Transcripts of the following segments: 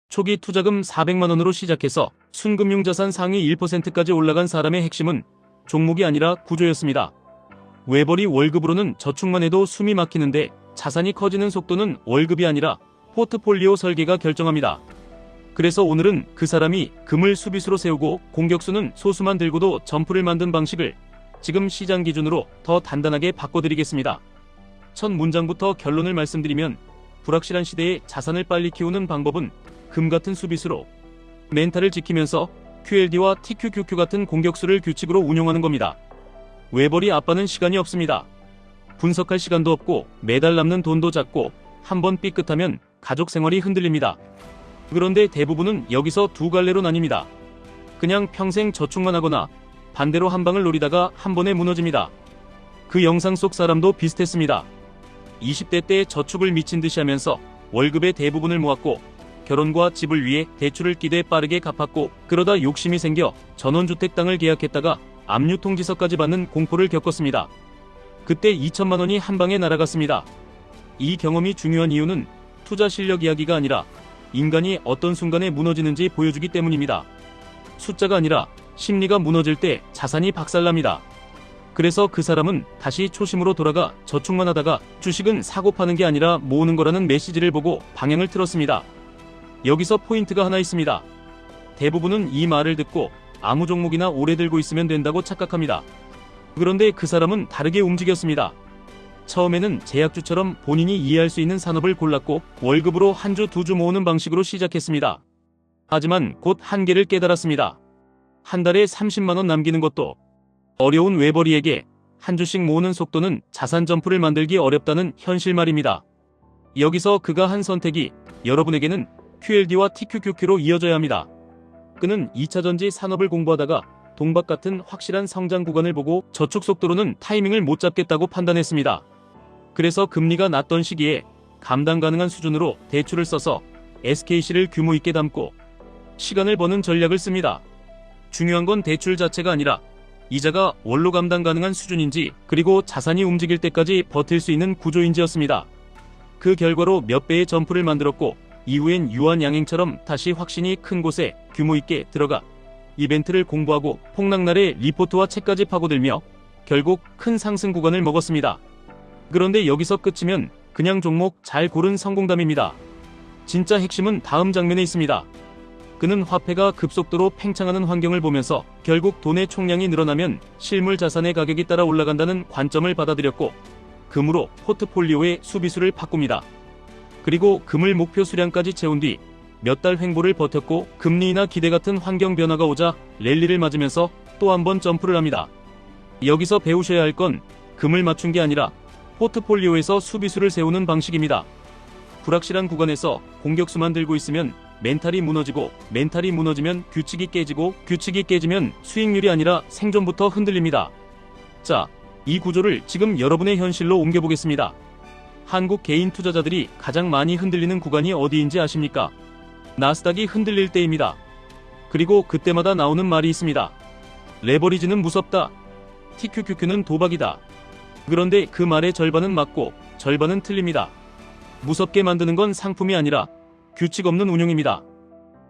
초기 투자금 400만원으로 시작해서 순금융자산 상위 1%까지 올라간 사람의 핵심은 종목이 아니라 구조였습니다. 웨버리 월급으로는 저축만 해도 숨이 막히는데 자산이 커지는 속도는 월급이 아니라 포트폴리오 설계가 결정합니다. 그래서 오늘은 그 사람이 금을 수비수로 세우고 공격수는 소수만 들고도 점프를 만든 방식을 지금 시장 기준으로 더 단단하게 바꿔드리겠습니다. 첫 문장부터 결론을 말씀드리면 불확실한 시대에 자산을 빨리 키우는 방법은 금 같은 수비수로 멘탈을 지키면서 QLD와 TQQQ 같은 공격수를 규칙으로 운용하는 겁니다. 웨버리 아빠는 시간이 없습니다. 분석할 시간도 없고 매달 남는 돈도 작고 한번 삐끗하면 가족 생활이 흔들립니다. 그런데 대부분은 여기서 두 갈래로 나뉩니다. 그냥 평생 저축만 하거나 반대로 한 방을 노리다가 한 번에 무너집니다. 그 영상 속 사람도 비슷했습니다. 20대 때 저축을 미친 듯이 하면서 월급의 대부분을 모았고 결혼과 집을 위해 대출을 끼대 빠르게 갚았고 그러다 욕심이 생겨 전원주택 땅을 계약했다가 압류통지서까지 받는 공포를 겪었습니다. 그때 2천만 원이 한 방에 날아갔습니다. 이 경험이 중요한 이유는 투자 실력 이야기가 아니라 인간이 어떤 순간에 무너지는지 보여주기 때문입니다. 숫자가 아니라 심리가 무너질 때 자산이 박살납니다. 그래서 그 사람은 다시 초심으로 돌아가 저축만 하다가 주식은 사고 파는 게 아니라 모으는 거라는 메시지를 보고 방향을 틀었습니다. 여기서 포인트가 하나 있습니다. 대부분은 이 말을 듣고 아무 종목이나 오래 들고 있으면 된다고 착각합니다. 그런데 그 사람은 다르게 움직였습니다. 처음에는 제약주처럼 본인이 이해할 수 있는 산업을 골랐고 월급으로 한 주 두 주 모으는 방식으로 시작했습니다. 하지만 곧 한계를 깨달았습니다. 한 달에 30만원 남기는 것도 어려운 웨버리에게 한 주씩 모으는 속도는 자산 점프를 만들기 어렵다는 현실 말입니다. 여기서 그가 한 선택이 여러분에게는 QLD와 TQQQ로 이어져야 합니다. 그는 2차전지 산업을 공부하다가 동박 같은 확실한 성장 구간을 보고 저축 속도로는 타이밍을 못 잡겠다고 판단했습니다. 그래서 금리가 낮던 시기에 감당 가능한 수준으로 대출을 써서 SKC를 규모 있게 담고 시간을 버는 전략을 씁니다. 중요한 건 대출 자체가 아니라 이자가 원로 감당 가능한 수준인지 그리고 자산이 움직일 때까지 버틸 수 있는 구조인지였습니다. 그 결과로 몇 배의 점프를 만들었고 이후엔 유한양행처럼 다시 확신이 큰 곳에 규모 있게 들어가 이벤트를 공부하고 폭락날에 리포트와 책까지 파고들며 결국 큰 상승 구간을 먹었습니다. 그런데 여기서 끝이면 그냥 종목 잘 고른 성공담입니다. 진짜 핵심은 다음 장면에 있습니다. 그는 화폐가 급속도로 팽창하는 환경을 보면서 결국 돈의 총량이 늘어나면 실물 자산의 가격이 따라 올라간다는 관점을 받아들였고 금으로 포트폴리오의 수비수를 바꿉니다. 그리고 금을 목표 수량까지 채운 뒤 몇 달 횡보를 버텼고 금리나 기대 같은 환경 변화가 오자 랠리를 맞으면서 또 한 번 점프를 합니다. 여기서 배우셔야 할 건 금을 맞춘 게 아니라 포트폴리오에서 수비수를 세우는 방식입니다. 불확실한 구간에서 공격수만 들고 있으면 멘탈이 무너지고 멘탈이 무너지면 규칙이 깨지고 규칙이 깨지면 수익률이 아니라 생존부터 흔들립니다. 자, 이 구조를 지금 여러분의 현실로 옮겨보겠습니다. 한국 개인 투자자들이 가장 많이 흔들리는 구간이 어디인지 아십니까? 나스닥이 흔들릴 때입니다. 그리고 그때마다 나오는 말이 있습니다. 레버리지는 무섭다. TQQQ는 도박이다. 그런데 그 말의 절반은 맞고 절반은 틀립니다. 무섭게 만드는 건 상품이 아니라 규칙 없는 운용입니다.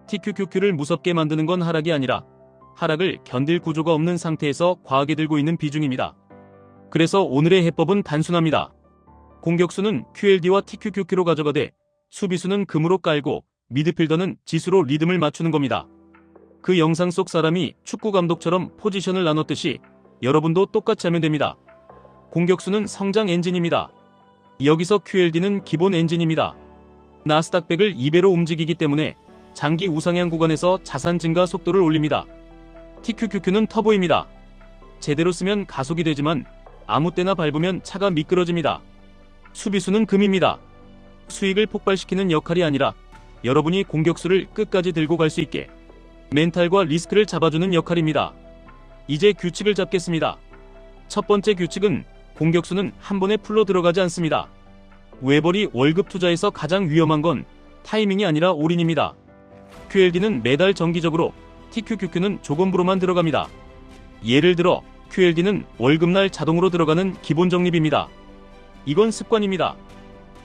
TQQQ를 무섭게 만드는 건 하락이 아니라 하락을 견딜 구조가 없는 상태에서 과하게 들고 있는 비중입니다. 그래서 오늘의 해법은 단순합니다. 공격수는 QLD와 TQQQ로 가져가되 수비수는 금으로 깔고 미드필더는 지수로 리듬을 맞추는 겁니다. 그 영상 속 사람이 축구 감독처럼 포지션을 나눴듯이 여러분도 똑같이 하면 됩니다. 공격수는 성장 엔진입니다. 여기서 QLD는 기본 엔진입니다. 나스닥 100을 2배로 움직이기 때문에 장기 우상향 구간에서 자산 증가 속도를 올립니다. TQQQ는 터보입니다. 제대로 쓰면 가속이 되지만 아무 때나 밟으면 차가 미끄러집니다. 수비수는 금입니다. 수익을 폭발시키는 역할이 아니라 여러분이 공격수를 끝까지 들고 갈 수 있게 멘탈과 리스크를 잡아주는 역할입니다. 이제 규칙을 잡겠습니다. 첫 번째 규칙은 공격수는 한 번에 풀로 들어가지 않습니다. 웨버리 월급 투자에서 가장 위험한 건 타이밍이 아니라 올인입니다. QLD는 매달 정기적으로, TQQQ는 조건부로만 들어갑니다. 예를 들어 QLD는 월급날 자동으로 들어가는 기본 적립입니다. 이건 습관입니다.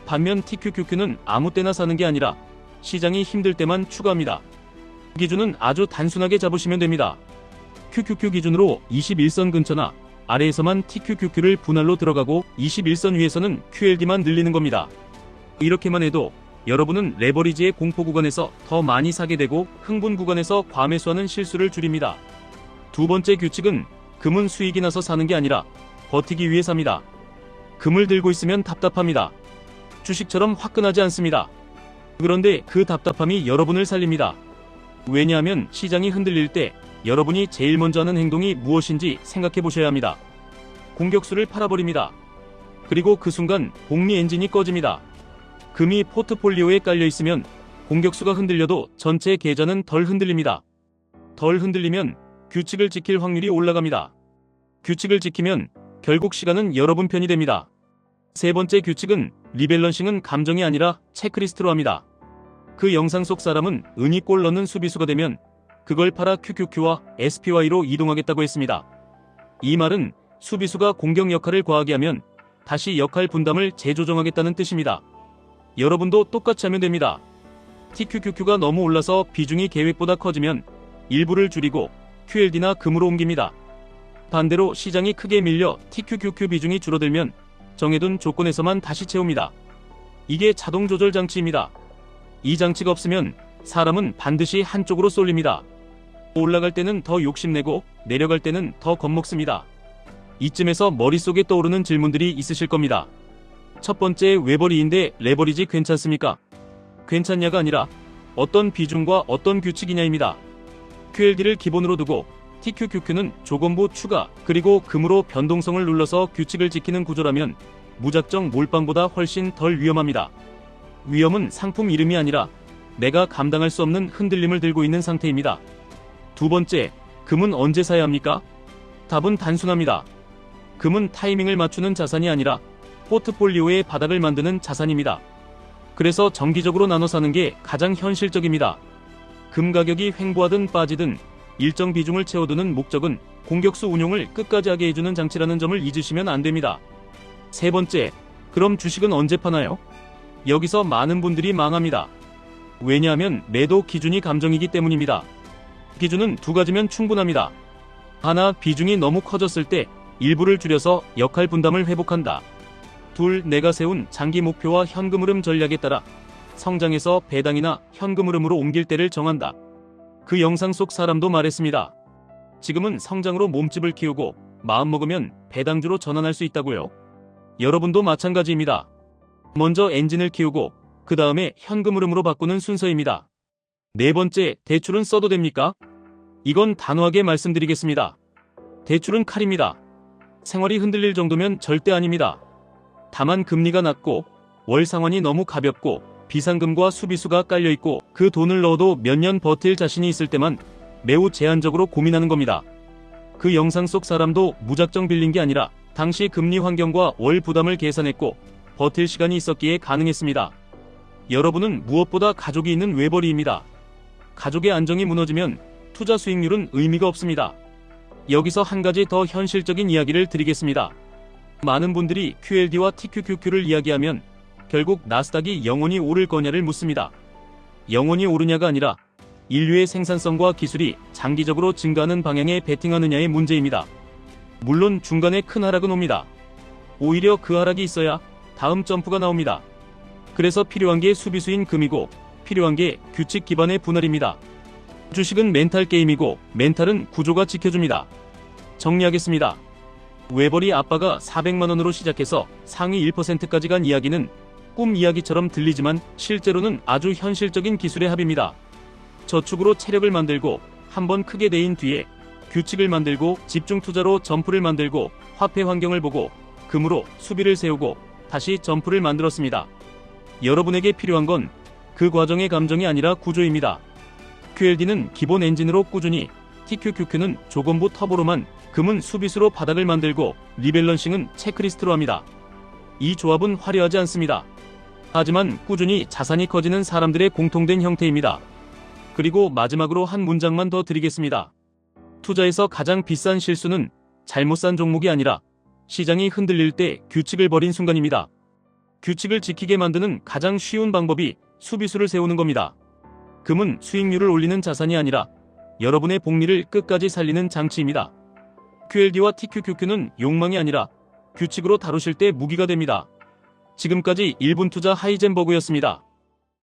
반면 TQQQ는 아무 때나 사는 게 아니라 시장이 힘들 때만 추가합니다. 기준은 아주 단순하게 잡으시면 됩니다. QQQ 기준으로 21선 근처나 아래에서만 TQQQ를 분할로 들어가고 21선 위에서는 QLD만 늘리는 겁니다. 이렇게만 해도 여러분은 레버리지의 공포 구간에서 더 많이 사게 되고 흥분 구간에서 과매수하는 실수를 줄입니다. 두 번째 규칙은 금은 수익이 나서 사는 게 아니라 버티기 위해 삽니다. 금을 들고 있으면 답답합니다. 주식처럼 화끈하지 않습니다. 그런데 그 답답함이 여러분을 살립니다. 왜냐하면 시장이 흔들릴 때 여러분이 제일 먼저 하는 행동이 무엇인지 생각해 보셔야 합니다. 공격수를 팔아버립니다. 그리고 그 순간 복리 엔진이 꺼집니다. 금이 포트폴리오에 깔려 있으면 공격수가 흔들려도 전체 계좌는 덜 흔들립니다. 덜 흔들리면 규칙을 지킬 확률이 올라갑니다. 규칙을 지키면 결국 시간은 여러분 편이 됩니다. 세 번째 규칙은 리밸런싱은 감정이 아니라 체크리스트로 합니다. 그 영상 속 사람은 은이 골 넣는 수비수가 되면 그걸 팔아 QQQ와 SPY로 이동하겠다고 했습니다. 이 말은 수비수가 공격 역할을 과하게 하면 다시 역할 분담을 재조정하겠다는 뜻입니다. 여러분도 똑같이 하면 됩니다. TQQQ가 너무 올라서 비중이 계획보다 커지면 일부를 줄이고 QLD나 금으로 옮깁니다. 반대로 시장이 크게 밀려 TQQQ 비중이 줄어들면 정해둔 조건에서만 다시 채웁니다. 이게 자동 조절 장치입니다. 이 장치가 없으면 사람은 반드시 한쪽으로 쏠립니다. 올라갈 때는 더 욕심내고 내려갈 때는 더 겁먹습니다. 이쯤에서 머릿속에 떠오르는 질문들이 있으실 겁니다. 첫 번째, 외벌이인데 레버리지 괜찮습니까? 괜찮냐가 아니라 어떤 비중과 어떤 규칙이냐입니다. QLD를 기본으로 두고 TQQQ는 조건부 추가 그리고 금으로 변동성을 눌러서 규칙을 지키는 구조라면 무작정 몰빵보다 훨씬 덜 위험합니다. 위험은 상품 이름이 아니라 내가 감당할 수 없는 흔들림을 들고 있는 상태입니다. 두 번째, 금은 언제 사야 합니까? 답은 단순합니다. 금은 타이밍을 맞추는 자산이 아니라 포트폴리오의 바닥을 만드는 자산입니다. 그래서 정기적으로 나눠 사는 게 가장 현실적입니다. 금 가격이 횡보하든 빠지든 일정 비중을 채워두는 목적은 공격수 운용을 끝까지 하게 해주는 장치라는 점을 잊으시면 안 됩니다. 세 번째, 그럼 주식은 언제 파나요? 여기서 많은 분들이 망합니다. 왜냐하면 매도 기준이 감정이기 때문입니다. 기준은 두 가지면 충분합니다. 하나, 비중이 너무 커졌을 때 일부를 줄여서 역할 분담을 회복한다. 둘, 내가 세운 장기 목표와 현금 흐름 전략에 따라 성장해서 배당이나 현금 흐름으로 옮길 때를 정한다. 그 영상 속 사람도 말했습니다. 지금은 성장으로 몸집을 키우고 마음먹으면 배당주로 전환할 수 있다고요. 여러분도 마찬가지입니다. 먼저 엔진을 키우고 그 다음에 현금 흐름으로 바꾸는 순서입니다. 네 번째, 대출은 써도 됩니까? 이건 단호하게 말씀드리겠습니다. 대출은 칼입니다. 생활이 흔들릴 정도면 절대 아닙니다. 다만 금리가 낮고 월 상환이 너무 가볍고 비상금과 수비수가 깔려있고 그 돈을 넣어도 몇 년 버틸 자신이 있을 때만 매우 제한적으로 고민하는 겁니다. 그 영상 속 사람도 무작정 빌린 게 아니라 당시 금리 환경과 월 부담을 계산했고 버틸 시간이 있었기에 가능했습니다. 여러분은 무엇보다 가족이 있는 외벌이입니다. 가족의 안정이 무너지면 투자 수익률은 의미가 없습니다. 여기서 한 가지 더 현실적인 이야기를 드리겠습니다. 많은 분들이 QLD와 TQQQ를 이야기하면 결국 나스닥이 영원히 오를 거냐를 묻습니다. 영원히 오르냐가 아니라 인류의 생산성과 기술이 장기적으로 증가하는 방향에 베팅하느냐의 문제입니다. 물론 중간에 큰 하락은 옵니다. 오히려 그 하락이 있어야 다음 점프가 나옵니다. 그래서 필요한 게 수비수인 금이고 필요한 게 규칙 기반의 분할입니다. 주식은 멘탈 게임이고 멘탈은 구조가 지켜줍니다. 정리하겠습니다. 외벌이 아빠가 400만원으로 시작해서 상위 1%까지 간 이야기는 꿈 이야기처럼 들리지만 실제로는 아주 현실적인 기술의 합입니다. 저축으로 체력을 만들고 한번 크게 내인 뒤에 규칙을 만들고 집중 투자로 점프를 만들고 화폐 환경을 보고 금으로 수비를 세우고 다시 점프를 만들었습니다. 여러분에게 필요한 건 그 과정의 감정이 아니라 구조입니다. QLD는 기본 엔진으로 꾸준히, TQQQ는 조건부 터보로만, 금은 수비수로 바닥을 만들고 리밸런싱은 체크리스트로 합니다. 이 조합은 화려하지 않습니다. 하지만 꾸준히 자산이 커지는 사람들의 공통된 형태입니다. 그리고 마지막으로 한 문장만 더 드리겠습니다. 투자에서 가장 비싼 실수는 잘못 산 종목이 아니라 시장이 흔들릴 때 규칙을 버린 순간입니다. 규칙을 지키게 만드는 가장 쉬운 방법이 수비수를 세우는 겁니다. 금은 수익률을 올리는 자산이 아니라 여러분의 복리를 끝까지 살리는 장치입니다. QLD와 TQQQ는 욕망이 아니라 규칙으로 다루실 때 무기가 됩니다. 지금까지 1분 투자 하이젠버그였습니다.